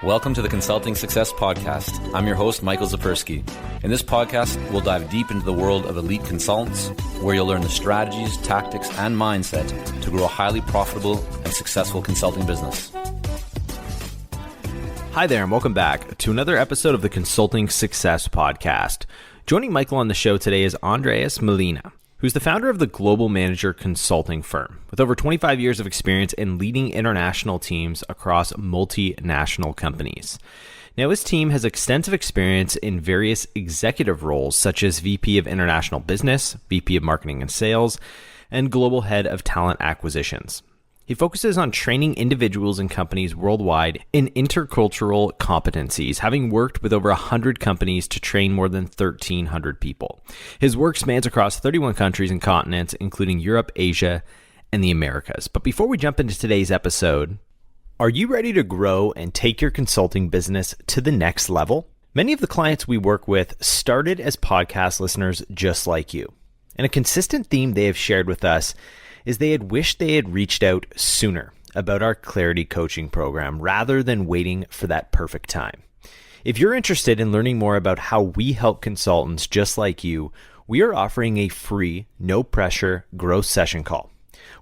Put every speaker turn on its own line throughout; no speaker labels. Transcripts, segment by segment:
Welcome to the Consulting Success Podcast. I'm your host, Michael Zipursky. In this podcast, we'll dive deep into the world of elite consultants, where you'll learn the strategies, tactics, and mindset to grow a highly profitable and successful consulting business.
Hi there, and welcome back to another episode of the Consulting Success Podcast. Joining Michael on the show today is Andreas Molina, who's the founder of the Global Manager Consulting Firm, with over 25 years of experience in leading international teams across multinational companies. Now, his team has extensive experience in various executive roles, such as VP of International Business, VP of Marketing and Sales, and Global Head of Talent Acquisitions. He focuses on training individuals and companies worldwide in intercultural competencies, having worked with over 100 companies to train more than 1,300 people. His work spans across 31 countries and continents, including Europe, Asia, and the Americas. But before we jump into today's episode, are you ready to grow and take your consulting business to the next level? Many of the clients we work with started as podcast listeners just like you. And a consistent theme they have shared with us is they had wished they had reached out sooner about our Clarity Coaching program rather than waiting for that perfect time. If you're interested in learning more about how we help consultants just like you, we are offering a free, no-pressure growth session call.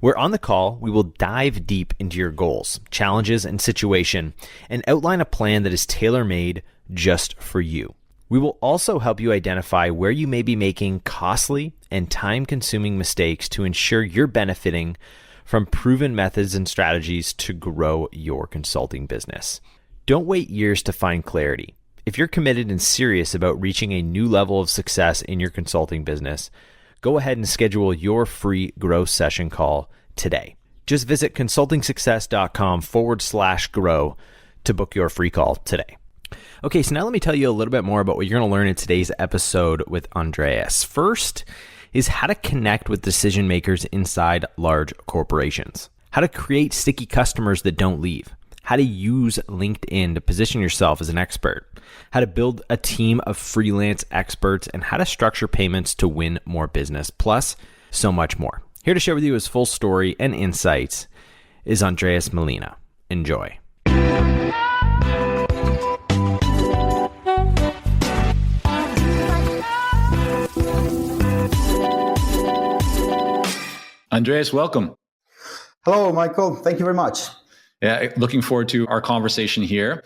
Where on the call, we will dive deep into your goals, challenges, and situation and outline a plan that is tailor-made just for you. We will also help you identify where you may be making costly and time-consuming mistakes to ensure you're benefiting from proven methods and strategies to grow your consulting business. Don't wait years to find clarity. If you're committed and serious about reaching a new level of success in your consulting business, go ahead and schedule your free growth session call today. Just visit consultingsuccess.com/grow to book your free call today. Okay, so now let me tell you a little bit more about what you're going to learn in today's episode with Andreas. First is how to connect with decision makers inside large corporations, how to create sticky customers that don't leave, how to use LinkedIn to position yourself as an expert, how to build a team of freelance experts, and how to structure payments to win more business, plus so much more. Here to share with you his full story and insights is Andreas Molina. Enjoy.
Andreas, welcome.
Hello, Michael. Thank you very much.
Yeah, looking forward to our conversation here.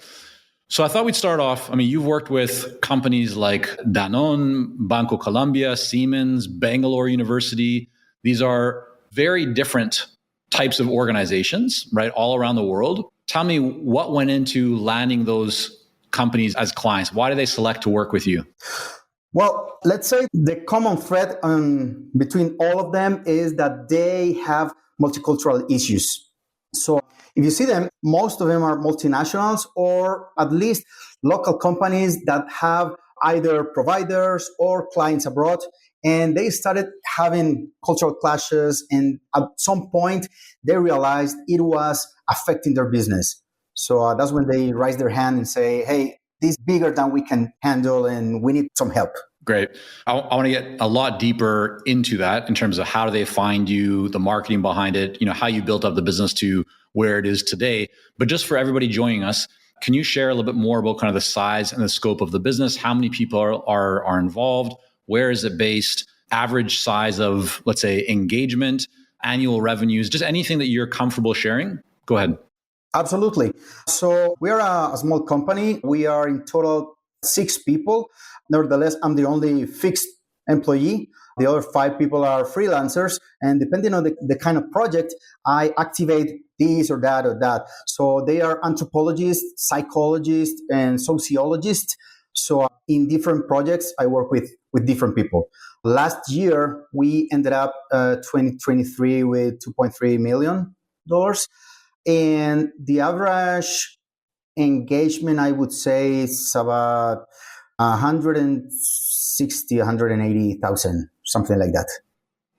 So I thought we'd start off, you've worked with companies like Danone, Banco Colombia, Siemens, Bangalore University. These are very different types of organizations, right, all around the world. Tell me what went into landing those companies as clients. Why did they select to work with you?
Well, let's say the common thread between all of them is that they have multicultural issues. So if you see them, most of them are multinationals or at least local companies that have either providers or clients abroad. And they started having cultural clashes. And at some point, they realized it was affecting their business. So that's when they raise their hand and say, hey, this is bigger than we can handle and we need some help.
Great. I want to get a lot deeper into that in terms of how do they find you, the marketing behind it, how you built up the business to where it is today. But just for everybody joining us, can you share a little bit more about kind of the size and the scope of the business? How many people are involved? Where is it based? Average size of, let's say, engagement, annual revenues, just anything that you're comfortable sharing? Go ahead.
Absolutely. So we are a small company. We are in total 6 people. Nevertheless, I'm the only fixed employee. The other 5 people are freelancers. And depending on the kind of project, I activate this or that or that. So they are anthropologists, psychologists, and sociologists. So in different projects, I work with different people. Last year, we ended up 2023 with $2.3 million. And the average engagement, I would say, is about 160, 180,000, something like that.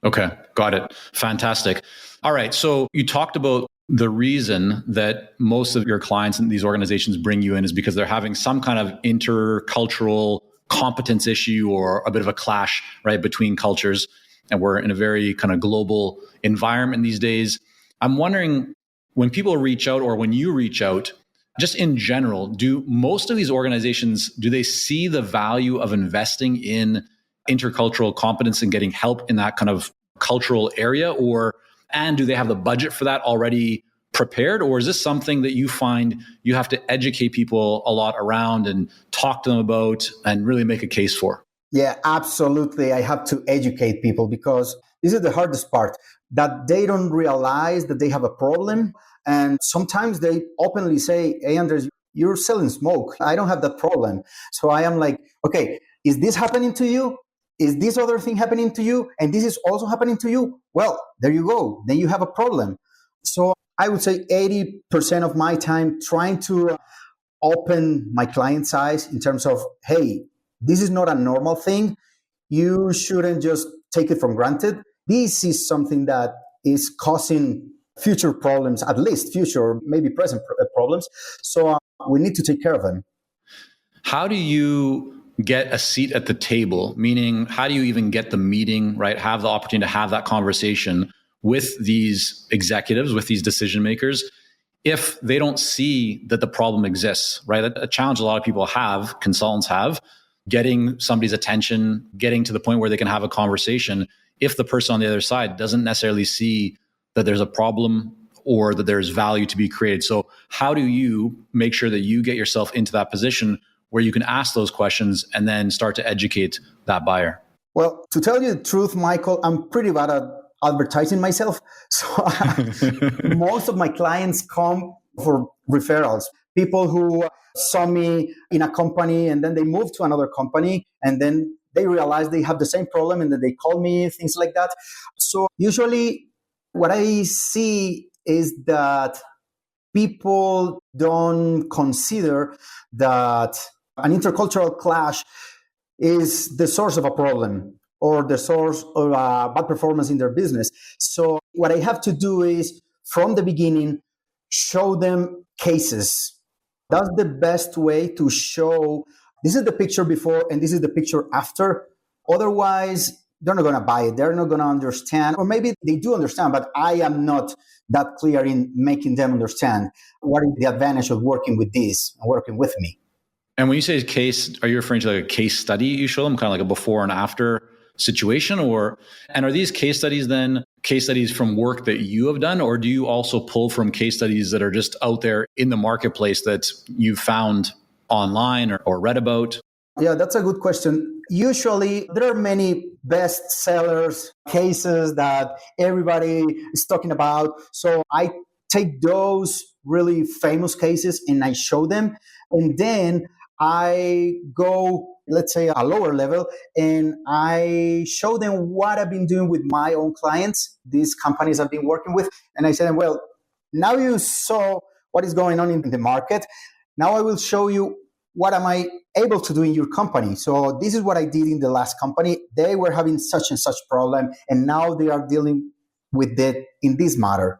Okay, got it. Fantastic. All right. So you talked about the reason that most of your clients in these organizations bring you in is because they're having some kind of intercultural competence issue or a bit of a clash, right, between cultures. And we're in a very kind of global environment these days. I'm wondering, when people reach out or when you reach out, just in general, do most of these organizations, do they see the value of investing in intercultural competence and getting help in that kind of cultural area? And do they have the budget for that already prepared? Or is this something that you find you have to educate people a lot around and talk to them about and really make a case for?
Yeah, absolutely. I have to educate people because this is the hardest part, that they don't realize that they have a problem. And sometimes they openly say, hey, Anders, you're selling smoke. I don't have that problem. So I am like, okay, is this happening to you? Is this other thing happening to you? And this is also happening to you? Well, there you go. Then you have a problem. So I would say 80% of my time trying to open my client's eyes in terms of, hey, this is not a normal thing. You shouldn't just take it for granted. This is something that is causing future problems, at least future, maybe present problems. So we need to take care of them.
How do you get a seat at the table? Meaning, how do you even get the meeting, right? Have the opportunity to have that conversation with these executives, with these decision makers, if they don't see that the problem exists, right? A challenge a lot of people have, consultants have, getting somebody's attention, getting to the point where they can have a conversation. If the person on the other side doesn't necessarily see that there's a problem or that there's value to be created. So how do you make sure that you get yourself into that position where you can ask those questions and then start to educate that buyer?
Well, to tell you the truth, Michael, I'm pretty bad at advertising myself. So most of my clients come for referrals. People who saw me in a company and then they move to another company and then they realize they have the same problem and then they call me, things like that. So usually what I see is that people don't consider that an intercultural clash is the source of a problem or the source of bad performance in their business. So what I have to do is, from the beginning, show them cases. That's the best way to show this is the picture before and this is the picture after. Otherwise, they're not going to buy it. They're not going to understand. Or maybe they do understand, but I am not that clear in making them understand what is the advantage of working with this and working with me.
And when you say case, are you referring to like a case study you show them, kind of like a before and after situation? And are these case studies then case studies from work that you have done, or do you also pull from case studies that are just out there in the marketplace that you've found online or read about?
Yeah, that's a good question. Usually there are many bestsellers, cases that everybody is talking about. So I take those really famous cases and I show them. And then I go, let's say, a lower level, and I show them what I've been doing with my own clients, these companies I've been working with. And I said, well, now you saw what is going on in the market. Now I will show you what am I able to do in your company. So this is what I did in the last company. They were having such and such problem, and now they are dealing with it in this matter.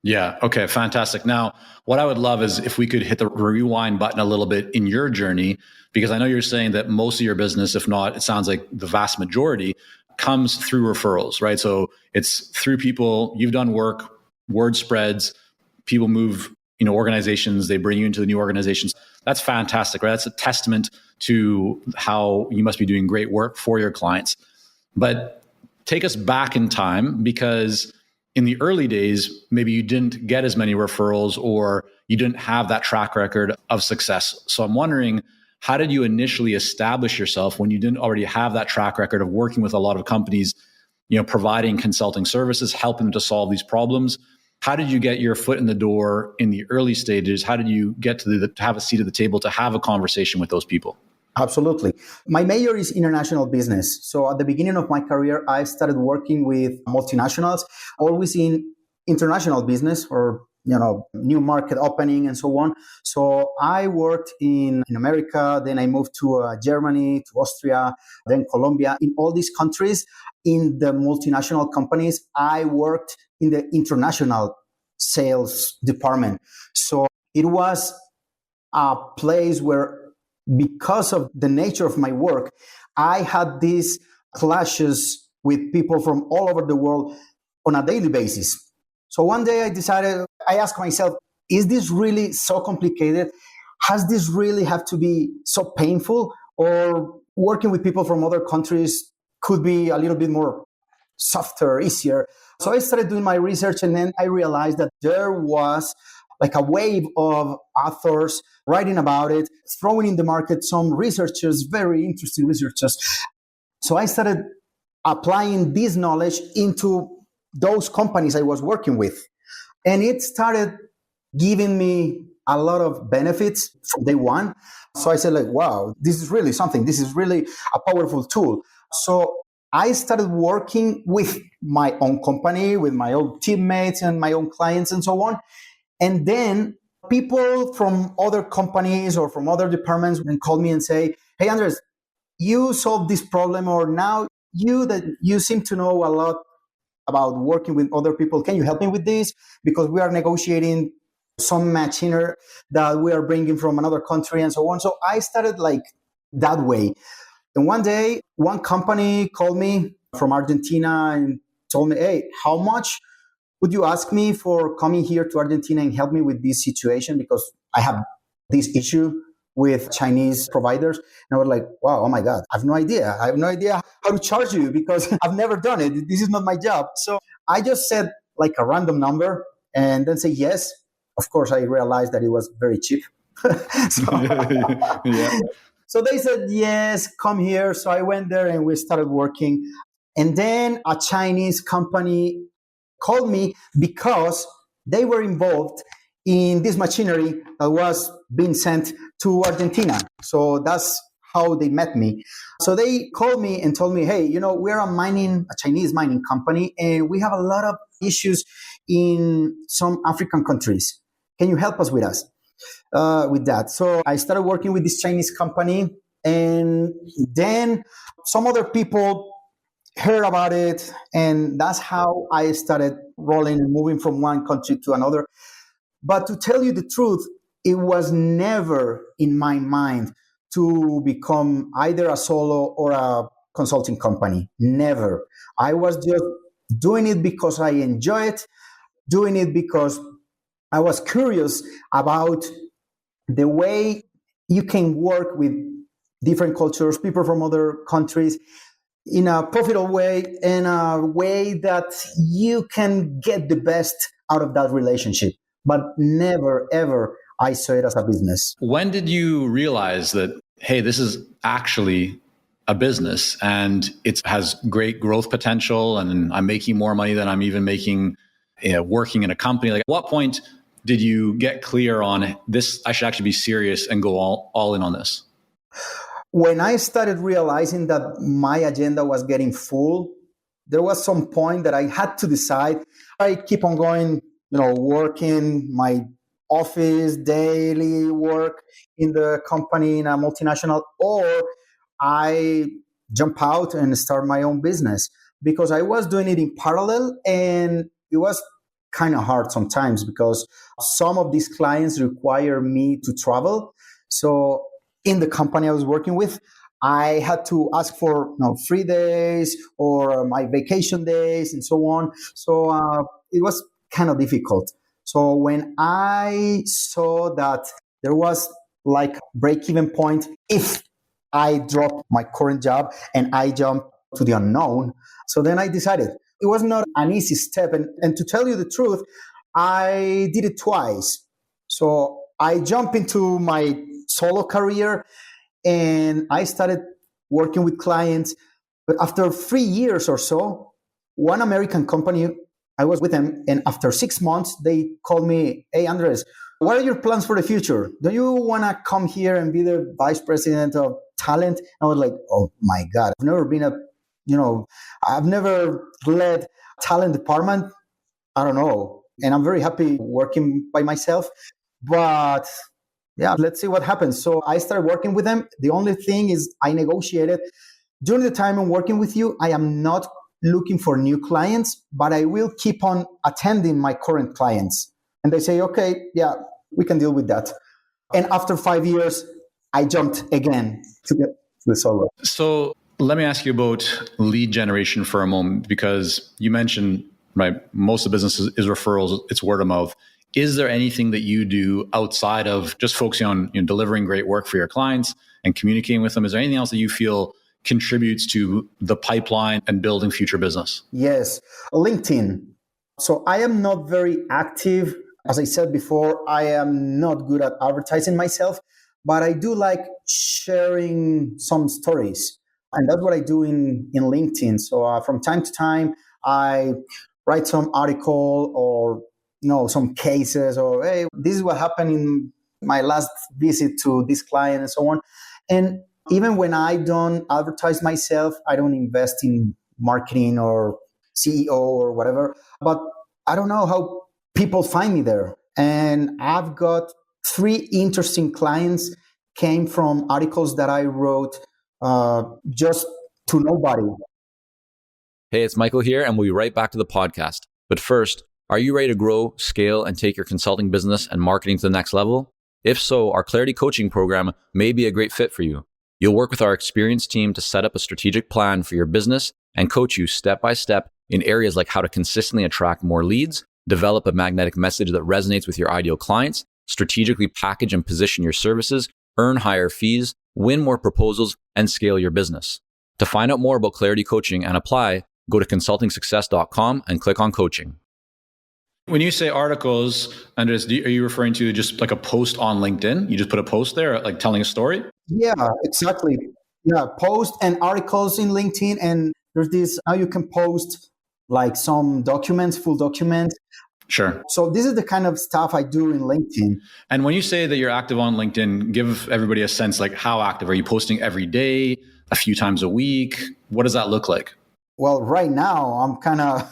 Yeah. Okay. Fantastic. Now, what I would love is if we could hit the rewind button a little bit in your journey, because I know you're saying that most of your business, if not, it sounds like the vast majority, comes through referrals, right? So it's through people, you've done work, word spreads, people move, organizations, they bring you into the new organizations. That's fantastic, right? That's a testament to how you must be doing great work for your clients. But take us back in time, because in the early days, maybe you didn't get as many referrals or you didn't have that track record of success. So I'm wondering, how did you initially establish yourself when you didn't already have that track record of working with a lot of companies, providing consulting services, helping them to solve these problems? How did you get your foot in the door in the early stages? How did you get to have a seat at the table to have a conversation with those people?
Absolutely. My major is international business. So at the beginning of my career, I started working with multinationals, always in international business or, new market opening and so on. So I worked in America, then I moved to Germany, to Austria, then Colombia. In all these countries, in the multinational companies, I worked in the international sales department. So it was a place where, because of the nature of my work, I had these clashes with people from all over the world on a daily basis. So one day I asked myself, is this really so complicated? Has this really have to be so painful? Or working with people from other countries could be a little bit more softer, easier? So I started doing my research, and then I realized that there was like a wave of authors writing about it, throwing in the market some researchers, very interesting researchers. So I started applying this knowledge into those companies I was working with. And it started giving me a lot of benefits from day one. So I said, like, wow, this is really something. This is really a powerful tool. So I started working with my own company, with my own teammates and my own clients and so on. And then people from other companies or from other departments would call me and say, hey, Andres, you solved this problem, or now you seem to know a lot about working with other people. Can you help me with this? Because we are negotiating some machinery that we are bringing from another country and so on. So I started like that way. And one day, one company called me from Argentina and told me, hey, how much would you ask me for coming here to Argentina and help me with this situation? Because I have this issue with Chinese providers. And I was like, wow, oh my God, I have no idea. I have no idea how to charge you because I've never done it. This is not my job. So I just said like a random number and then say yes. Of course, I realized that it was very cheap.
Yeah.
So they said, yes, come here. So I went there and we started working. And then a Chinese company called me because they were involved in this machinery that was being sent to Argentina. So that's how they met me. So they called me and told me, hey, we're a Chinese mining company, and we have a lot of issues in some African countries. Can you help us with that? So I started working with this Chinese company, and then some other people heard about it, and that's how I started rolling and moving from one country to another. But to tell you the truth, it was never in my mind to become either a solo or a consulting company. Never. I was just doing it because I enjoy it, doing it because I was curious about the way you can work with different cultures, people from other countries, in a profitable way, in a way that you can get the best out of that relationship. But never, ever I saw it as a business.
When did you realize that, hey, this is actually a business and it has great growth potential and I'm making more money than I'm even making working in a company? Like, at what point did you get clear on this? I should actually be serious and go all in on this.
When I started realizing that my agenda was getting full, there was some point that I had to decide. I keep on going, working my office, daily work in the company in a multinational, or I jump out and start my own business, because I was doing it in parallel, and it was kind of hard sometimes because some of these clients require me to travel. So in the company I was working with, I had to ask for free days or my vacation days and so on. So it was kind of difficult. So when I saw that there was like break-even point if I drop my current job and I jump to the unknown, so then I decided it was not an easy step. And to tell you the truth, I did it twice. So I jumped into my solo career and I started working with clients. But after 3 years or so, one American company, I was with them, and after 6 months, they called me, hey, Andres, what are your plans for the future? Do you want to come here and be the vice president of talent? And I was like, oh my God, I've never led talent department. I don't know. And I'm very happy working by myself. But yeah, let's see what happens. So I started working with them. The only thing is I negotiated. During the time I'm working with you, I am not looking for new clients, but I will keep on attending my current clients. And they say, okay, yeah, we can deal with that. And after 5 years, I jumped again to get the solo.
So let me ask you about lead generation for a moment, because you mentioned, right, most of the business is referrals, it's word of mouth. is there anything that you do outside of just focusing on delivering great work for your clients and communicating with them? Is there anything else that you feel contributes to the pipeline and building future business?
Yes, LinkedIn. So I am not very active. As I said before, I am not good at advertising myself, but I do like sharing some stories. And that's what I do in LinkedIn. So from time to time, I write some article or some cases, or hey, this is what happened in my last visit to this client and so on. And even when I don't advertise myself, I don't invest in marketing or CEO or whatever, but I don't know how people find me there. And I've got 3 interesting clients came from articles that I wrote just to nobody.
Hey, it's Michael here, and we'll be right back to the podcast. But first, are you ready to grow, scale, and take your consulting business and marketing to the next level? If so, our Clarity Coaching program may be a great fit for you. You'll work with our experienced team to set up a strategic plan for your business and coach you step by step in areas like how to consistently attract more leads, develop a magnetic message that resonates with your ideal clients, strategically package and position your services, earn higher fees, win more proposals, and scale your business. To find out more about Clarity Coaching and apply, go to consultingsuccess.com and click on coaching.
When you say articles, Andres, are you referring to just like a post on LinkedIn? You just put a post there, like telling a story?
Yeah, exactly. Yeah, post and articles in LinkedIn. And there's this, now you can post like some documents, full documents.
Sure.
So this is the kind of stuff I do in LinkedIn.
And when you say that you're active on LinkedIn, give everybody a sense, like how active? Are you posting every day, a few times a week? What does that look like?
Well, right now I'm kind of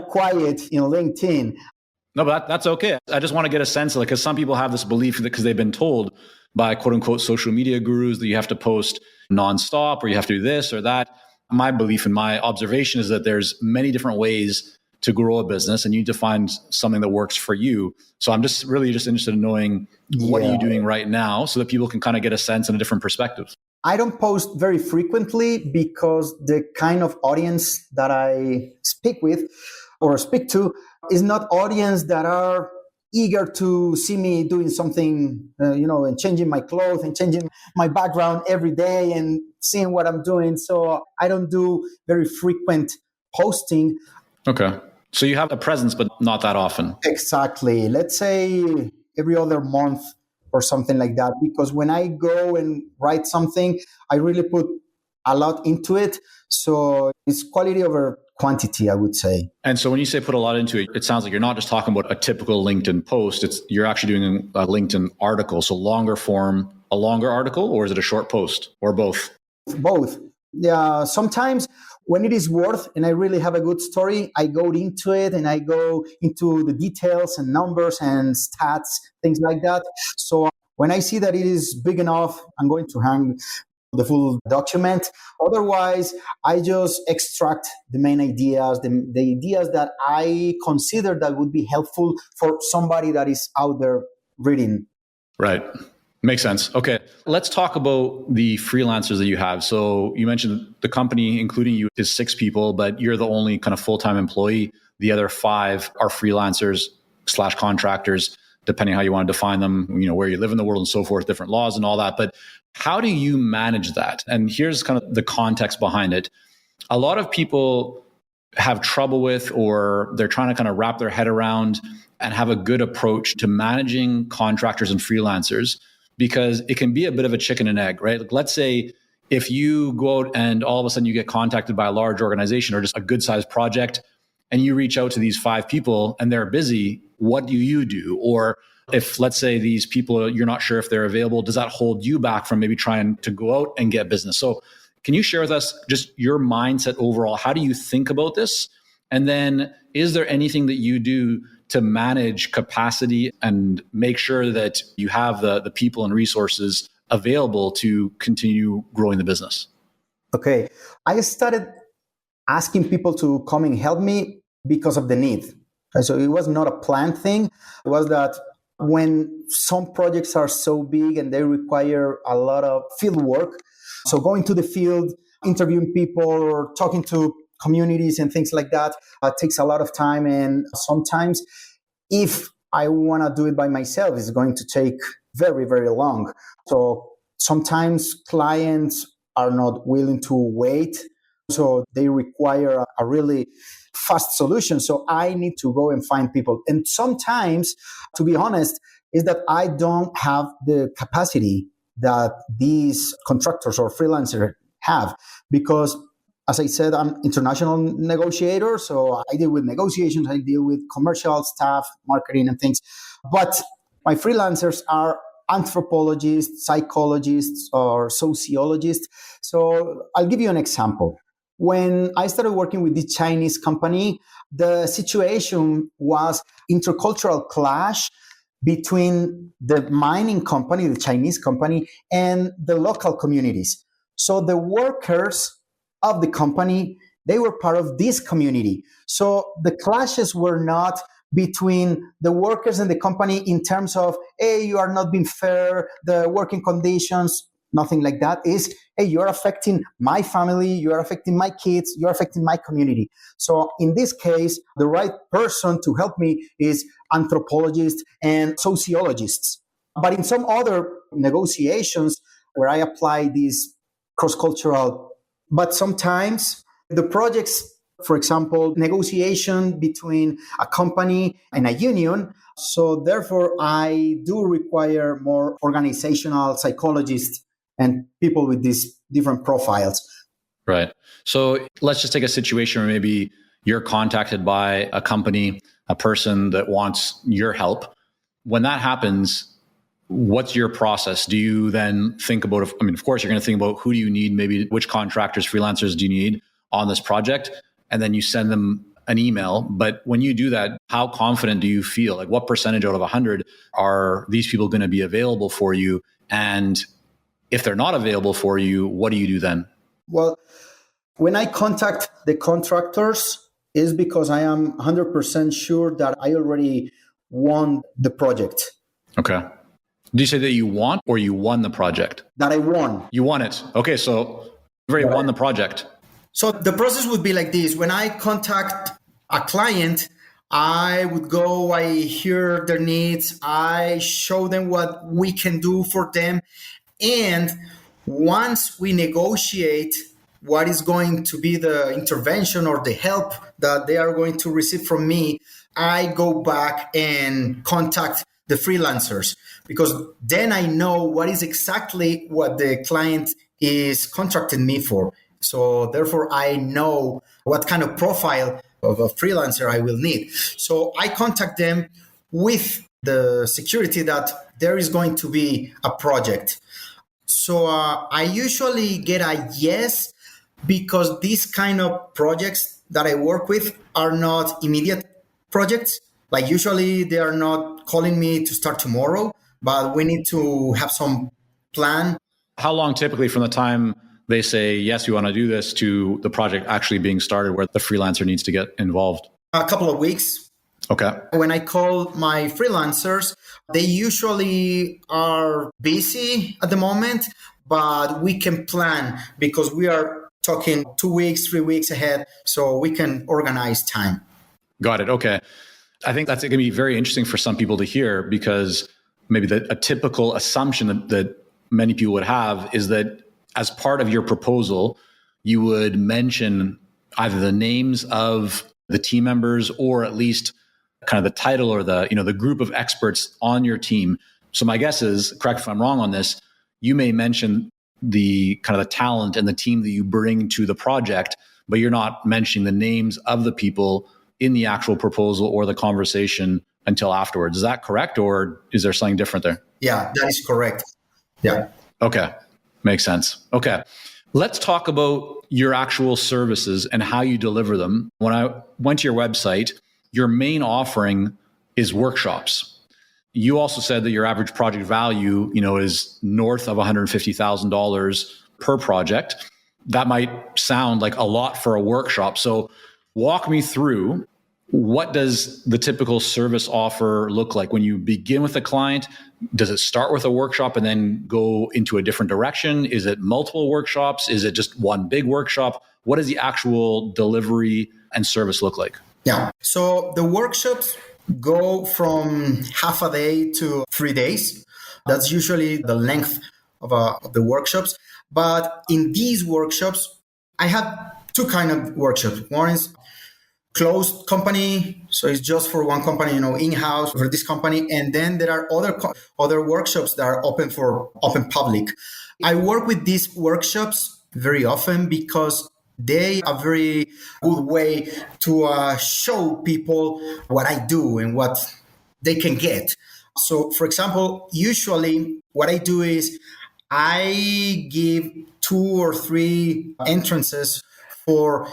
quiet in LinkedIn.
No, but that's okay. I just want to get a sense, like, because some people have this belief that because they've been told by quote unquote social media gurus that you have to post nonstop or you have to do this or that. My belief and my observation is that there's many different ways to grow a business and you need to find something that works for you. So I'm just really interested in knowing what are you doing right now so that people can kind of get a sense and a different perspective.
I don't post very frequently because the kind of audience that I speak with or speak to is not audience that are eager to see me doing something, and changing my clothes and changing my background every day and seeing what I'm doing. So I don't do very frequent posting.
Okay. So you have a presence, but not that often.
Exactly. Let's say every other month or something like that. Because when I go and write something, I really put a lot into it. So it's quality over quantity, I would say.
And so when you say put a lot into it, it sounds like you're not just talking about a typical LinkedIn post. You're actually doing a LinkedIn article. So longer form, a longer article, or is it a short post, or both?
Both. Yeah. Sometimes when it is worth and I really have a good story, I go into it and I go into the details and numbers and stats, things like that. So when I see that it is big enough, I'm going to hang the full document. Otherwise, I just extract the main ideas, the ideas that I consider that would be helpful for somebody that is out there reading.
Right. Makes sense. Okay. Let's talk about the freelancers that you have. So you mentioned the company, including you, is 6 people, but you're the only kind of full-time employee. The other 5 are freelancers / contractors, depending how you want to define them, where you live in the world and so forth, different laws and all that. But how do you manage that? And here's kind of the context behind it. A lot of people have trouble with, or they're trying to kind of wrap their head around and have a good approach to managing contractors and freelancers, because it can be a bit of a chicken and egg, right? Like, let's say if you go out and all of a sudden you get contacted by a large organization or just a good sized project, and you reach out to these 5 people and they're busy, what do you do? Or if, let's say, these people, you're not sure if they're available, does that hold you back from maybe trying to go out and get business? So can you share with us just your mindset overall? How do you think about this? And then is there anything that you do to manage capacity and make sure that you have the people and resources available to continue growing the business?
Okay. I started asking people to come and help me because of the need. And so it was not a planned thing. It was that when some projects are so big and they require a lot of field work, so going to the field, interviewing people or talking to communities and things like that. It takes a lot of time. And sometimes if I want to do it by myself, it's going to take very, very long. So sometimes clients are not willing to wait. So they require a really fast solution. So I need to go and find people. And sometimes, to be honest, is that I don't have the capacity that these contractors or freelancers have, because as I said, I'm international negotiator. So I deal with negotiations, I deal with commercial staff, marketing and things. But my freelancers are anthropologists, psychologists, or sociologists. So I'll give you an example. When I started working with this Chinese company, the situation was intercultural clash between the mining company, the Chinese company, and the local communities. So the workers of the company, they were part of this community. So the clashes were not between the workers and the company in terms of, hey, you are not being fair, the working conditions, nothing like that. Is, hey, you're affecting my family, you're affecting my kids, you're affecting my community. So in this case, the right person to help me is anthropologists and sociologists. But in some other negotiations where I apply these cross-cultural, but sometimes the projects, for example, negotiation between a company and a union. So therefore, I do require more organizational psychologists and people with these different profiles.
Right. So let's just take a situation where maybe you're contacted by a company, a person that wants your help. When that happens, what's your process? Do you then think about, I mean, of course, you're going to think about who do you need, maybe which contractors, freelancers do you need on this project? And then you send them an email. But when you do that, how confident do you feel? Like what percentage out of 100 are these people going to be available for you? And if they're not available for you, what do you do then?
Well, when I contact the contractors, is because I am 100% sure that I already won the project.
Okay. Do you say that you want or you won the project?
That I won.
You won it. Okay, so you've already won the project.
So the process would be like this. When I contact a client, I would go, I hear their needs, I show them what we can do for them. And once we negotiate what is going to be the intervention or the help that they are going to receive from me, I go back and contact the freelancers, because then I know what is exactly what the client is contracting me for. So therefore, I know what kind of profile of a freelancer I will need. So I contact them with the security that there is going to be a project. So I usually get a yes, because these kind of projects that I work with are not immediate projects. Like usually they are not calling me to start tomorrow, but we need to have some plan.
How long typically from the time they say, yes, we want to do this, to the project actually being started where the freelancer needs to get involved?
A couple of weeks.
Okay.
When I call my freelancers, they usually are busy at the moment, but we can plan because we are talking 2 weeks, 3 weeks ahead, so we can organize time.
Got it. Okay. I think that's going to be very interesting for some people to hear, because maybe a typical assumption that many people would have is that as part of your proposal, you would mention either the names of the team members or at least kind of the title or the group of experts on your team. So my guess is, correct if I'm wrong on this, you may mention the kind of the talent and the team that you bring to the project, but you're not mentioning the names of the people in the actual proposal or the conversation until afterwards. Is that correct? Or is there something different there?
Yeah, that is correct. Yeah.
Okay. Makes sense. Okay. Let's talk about your actual services and how you deliver them. When I went to your website, your main offering is workshops. You also said that your average project value, is north of $150,000 per project. That might sound like a lot for a workshop. So walk me through, what does the typical service offer look like when you begin with a client? Does it start with a workshop and then go into a different direction? Is it multiple workshops? Is it just one big workshop? what does the actual delivery and service look like?
Yeah. So the workshops go from half a day to 3 days. That's usually the length of the workshops. But in these workshops, I have two kind of workshops. One is closed company, so it's just for one company, in-house for this company. And then there are other workshops that are open public. I work with these workshops very often because they are a very good way to show people what I do and what they can get. So, for example, usually what I do is I give 2 or 3 entrances for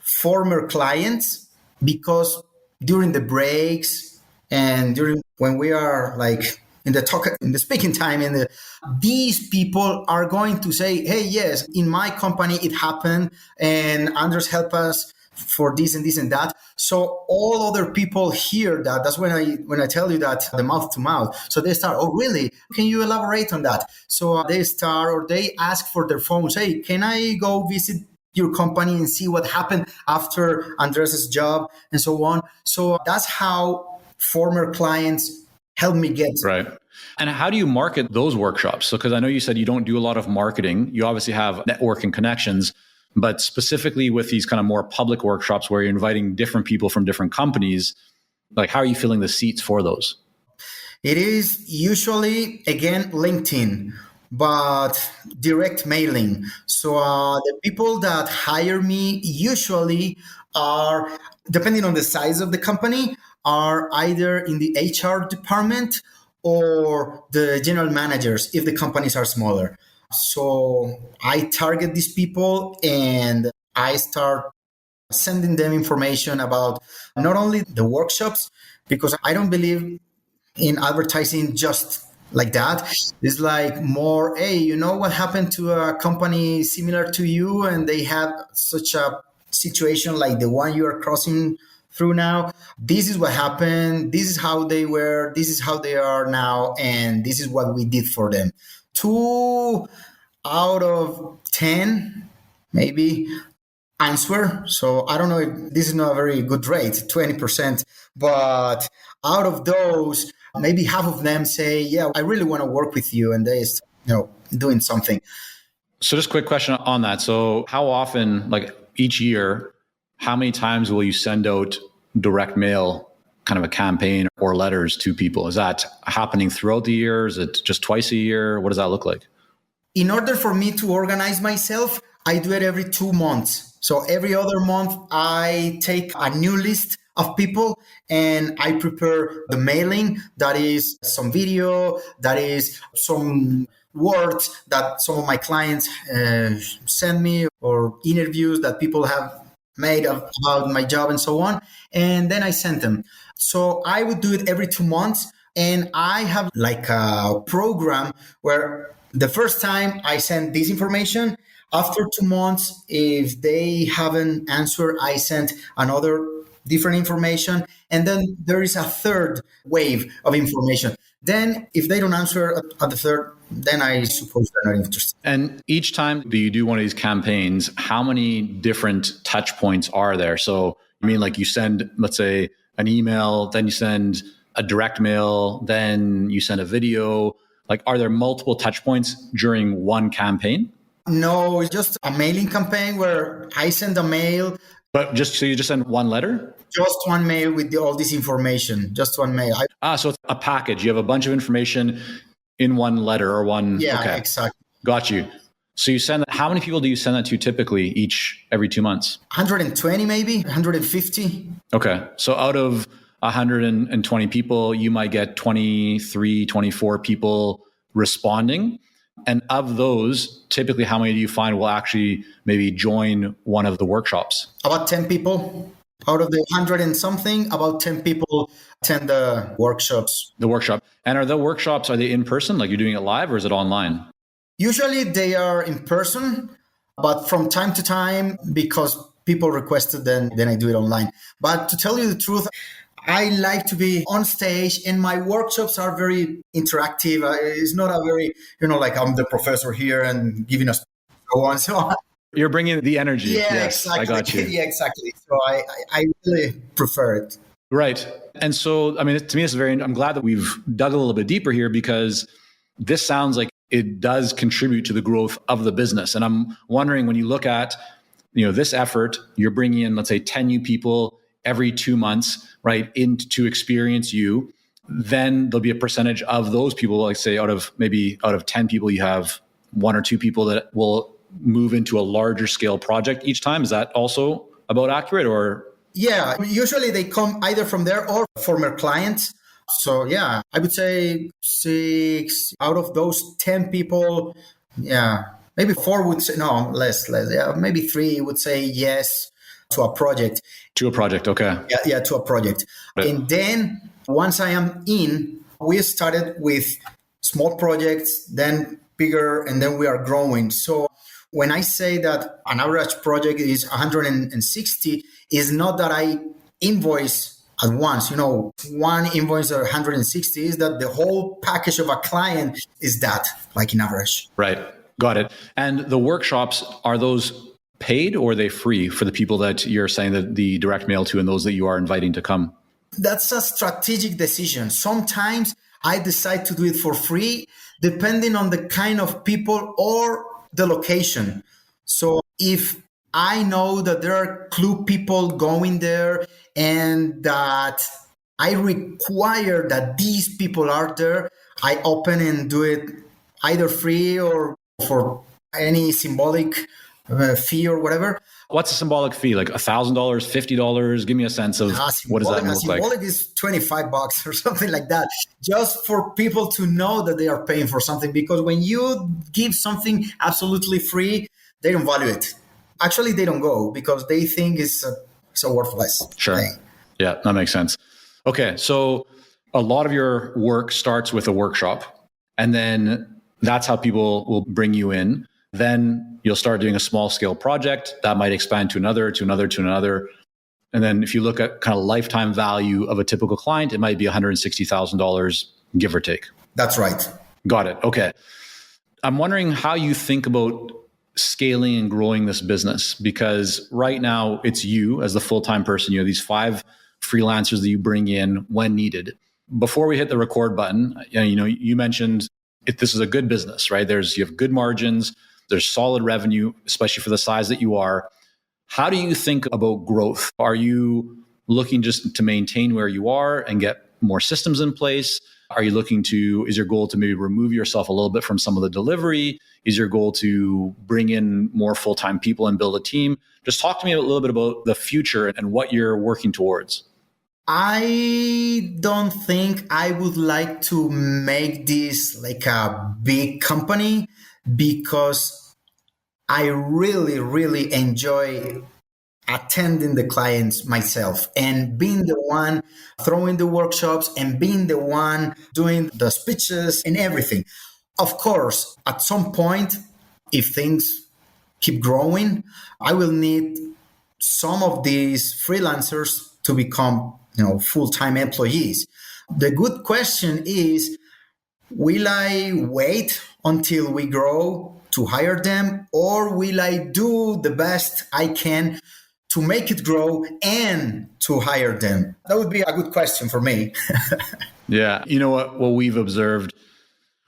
former clients, because during the breaks and during when we are like in the speaking time, these people are going to say, hey, yes, in my company it happened and Andres helped us for this and this and that. So all other people hear that. That's when I tell you that, the mouth to mouth. So they start, oh, really? Can you elaborate on that? So they start, or they ask for their phones. Hey, can I go visit your company and see what happened after Andres's job and so on? So that's how former clients help me get.
Right. And how do you market those workshops? So, because I know you said you don't do a lot of marketing. You obviously have networking connections, but specifically with these kind of more public workshops where you're inviting different people from different companies, like how are you filling the seats for those?
It is usually, again, LinkedIn, but direct mailing. So the people that hire me usually are, depending on the size of the company, are either in the HR department or the general managers if the companies are smaller. So I target these people and I start sending them information about not only the workshops, because I don't believe in advertising just like that. It's like more, hey, you know what happened to a company similar to you and they had such a situation like the one you are crossing through now. This is what happened. This is how they were. This is how they are now. And this is what we did for them. 2 out of 10, maybe, answer. So I don't know if this is not a very good rate, 20%, but out of those, maybe half of them say, yeah, I really want to work with you. And they, doing something.
So just quick question on that. So how often, like each year, how many times will you send out direct mail, kind of a campaign or letters to people? Is that happening throughout the year? Is it just twice a year? What does that look like?
In order for me to organize myself, I do it every 2 months. So every other month, I take a new list of people and I prepare the mailing. That is some video, that is some words that some of my clients send me, or interviews that people have made about my job and so on. And then I send them. So I would do it every 2 months. And I have like a program where the first time I send this information, after 2 months, if they haven't answered, I send another different information. And then there is a third wave of information. Then if they don't answer at the third, then I suppose they're not interested.
And each time that you do one of these campaigns, how many different touch points are there? So I mean, like you send, let's say, an email, then you send a direct mail, then you send a video. Like, are there multiple touch points during one campaign?
No, it's just a mailing campaign where I send a mail.
But you just send one letter?
Just one mail with all this information. Just one mail.
So it's a package. You have a bunch of information in one letter or one.
Yeah,
okay.
Exactly.
Got you. So you send that. How many people do you send that to typically every 2 months?
120, maybe 150.
Okay. So out of 120 people, you might get 23, 24 people responding. And of those, typically, how many do you find will actually maybe join one of the workshops?
About 10 people. Out of the 100 and something, about 10 people attend the workshops.
The workshop. And are they in person? Like you're doing it live, or is it online?
Usually they are in person, but from time to time, because people requested, then I do it online. But to tell you the truth, I like to be on stage, and my workshops are very interactive. It's not a very, like I'm the professor here and giving us so on.
You're bringing the energy.
Yeah,
Yes,
exactly.
I got you.
Yeah, exactly. So I really prefer it.
Right. And so, I mean, to me, it's I'm glad that we've dug a little bit deeper here because this sounds like it does contribute to the growth of the business. And I'm wondering when you look at, this effort, you're bringing in, let's say 10 new people every 2 months, right, to experience you. Then there'll be a percentage of those people, like say out of 10 people, you have 1 or 2 people that will move into a larger scale project each time. Is that also about accurate or?
Yeah, usually they come either from there or former clients. So yeah, I would say 6 out of those 10 people, yeah, maybe 4 would say, no, less, yeah, maybe 3 would say yes to a project.
To a project, okay.
Yeah, to a project. Right. And then once I am in, we started with small projects, then bigger, and then we are growing. So when I say that an average project is 160, is not that I invoice at once. One invoice or 160 is that the whole package of a client is that, like in average.
Right. Got it. And the workshops, are those paid or are they free for the people that you're saying that the direct mail to and those that you are inviting to come?
That's a strategic decision. Sometimes I decide to do it for free, depending on the kind of people or the location. So if I know that there are club people going there and that I require that these people are there, I open and do it either free or for any symbolic fee or whatever.
What's a symbolic fee? Like $1,000, $50? Give me a sense of what does that look like?
Symbolic is $25 or something like that, just for people to know that they are paying for something. Because when you give something absolutely free, they don't value it. Actually, they don't go because they think it's a worthless thing.
Yeah, that makes sense. Okay, so a lot of your work starts with a workshop, and then that's how people will bring you in. Then you'll start doing a small scale project that might expand to another. And then if you look at kind of lifetime value of a typical client, it might be $160,000, give or take.
That's right.
Got it. Okay. I'm wondering how you think about scaling and growing this business, because right now it's you as the full-time person, these 5 freelancers that you bring in when needed. Before we hit the record button, you mentioned this is a good business, right? You have good margins. There's solid revenue, especially for the size that you are. How do you think about growth? Are you looking just to maintain where you are and get more systems in place? Is your goal to maybe remove yourself a little bit from some of the delivery? Is your goal to bring in more full-time people and build a team? Just talk to me a little bit about the future and what you're working towards.
I don't think I would like to make this like a big company, because I really, really enjoy attending the clients myself and being the one throwing the workshops and being the one doing the speeches and everything. Of course, at some point, if things keep growing, I will need some of these freelancers to become, full-time employees. The good question is, will I wait until we grow to hire them, or will I do the best I can to make it grow and to hire them? That would be a good question for me.
Yeah. You know what we've observed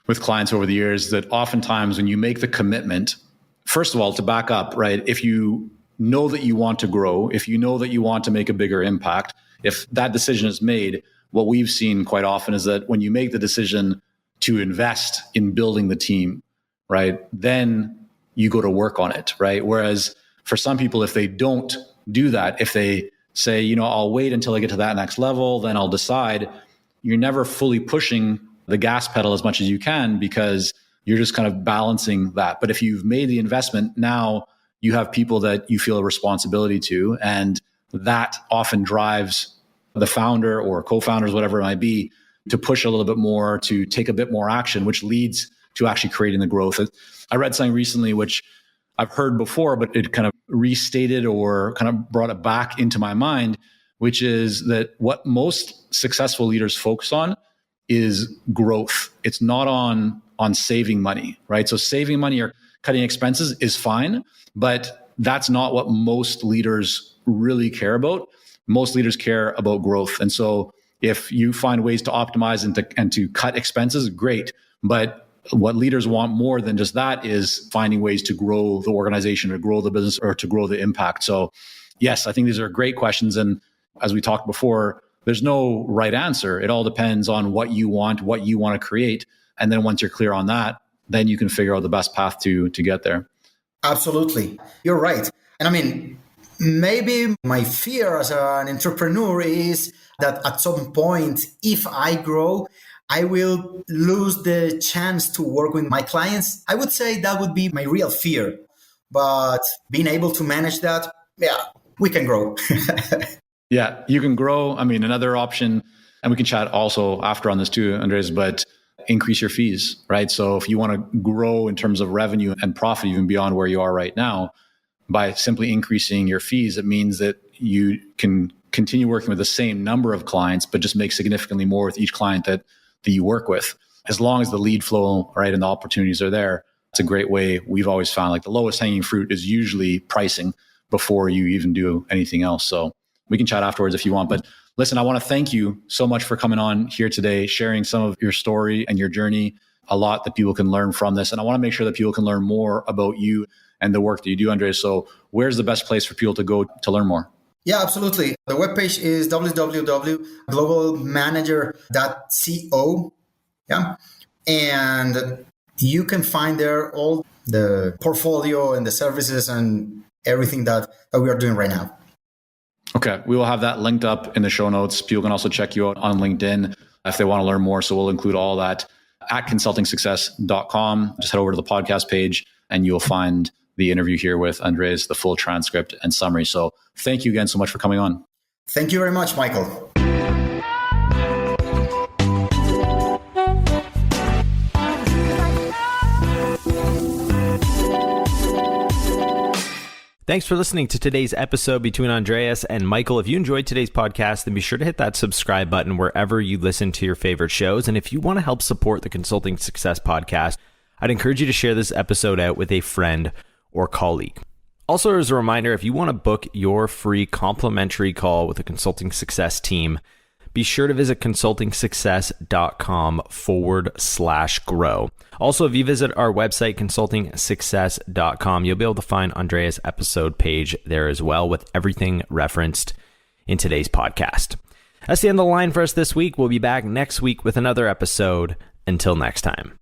with clients over the years, that oftentimes when you make the commitment, first of all, to back up, right? If you know that you want to grow, if you know that you want to make a bigger impact, if that decision is made, what we've seen quite often is that when you make the decision to invest in building the team, right, then you go to work on it, right? Whereas for some people, if they don't do that, if they say, I'll wait until I get to that next level, then I'll decide, you're never fully pushing the gas pedal as much as you can, because you're just kind of balancing that. But if you've made the investment, now you have people that you feel a responsibility to, and that often drives the founder or co-founders, whatever it might be, to push a little bit more, to take a bit more action, which leads to actually creating the growth. I read something recently, which I've heard before, but it kind of restated or kind of brought it back into my mind, which is that what most successful leaders focus on is growth. It's not on saving money, right? So saving money, or cutting expenses is fine, but that's not what most leaders really care about. Most leaders care about growth. And so if you find ways to optimize and to cut expenses, great. But what leaders want more than just that is finding ways to grow the organization or grow the business or to grow the impact. So yes, I think these are great questions. And as we talked before, there's no right answer. It all depends on what you want to create. And then once you're clear on that, then you can figure out the best path to get there.
Absolutely. You're right. And I mean, maybe my fear as an entrepreneur is that at some point, if I grow, I will lose the chance to work with my clients. I would say that would be my real fear. But being able to manage that, yeah, we can grow.
Yeah, you can grow. I mean, another option, and we can chat also after on this too, Andres, but increase your fees, right? So if you want to grow in terms of revenue and profit even beyond where you are right now, by simply increasing your fees, it means that you can continue working with the same number of clients, but just make significantly more with each client that you work with. As long as the lead flow, right, and the opportunities are there, it's a great way. We've always found like the lowest hanging fruit is usually pricing before you even do anything else. So we can chat afterwards if you want. But listen, I want to thank you so much for coming on here today, sharing some of your story and your journey, a lot that people can learn from this. And I want to make sure that people can learn more about you and the work that you do, Andres. So where's the best place for people to go to learn more?
Yeah, absolutely. The webpage is www.globalmanager.co. Yeah. And you can find there all the portfolio and the services and everything that we are doing right now.
Okay. We will have that linked up in the show notes. People can also check you out on LinkedIn if they want to learn more. So we'll include all that at consultingsuccess.com. Just head over to the podcast page and you'll find the interview here with Andres, the full transcript and summary. So thank you again so much for coming on.
Thank you very much, Michael.
Thanks for listening to today's episode between Andreas and Michael. If you enjoyed today's podcast, then be sure to hit that subscribe button wherever you listen to your favorite shows. And if you want to help support the Consulting Success Podcast, I'd encourage you to share this episode out with a friend or colleague. Also, as a reminder, if you want to book your free complimentary call with the Consulting Success team, be sure to visit consultingsuccess.com/grow. Also, if you visit our website, consultingsuccess.com, you'll be able to find Andreas' episode page there as well with everything referenced in today's podcast. That's the end of the line for us this week. We'll be back next week with another episode. Until next time.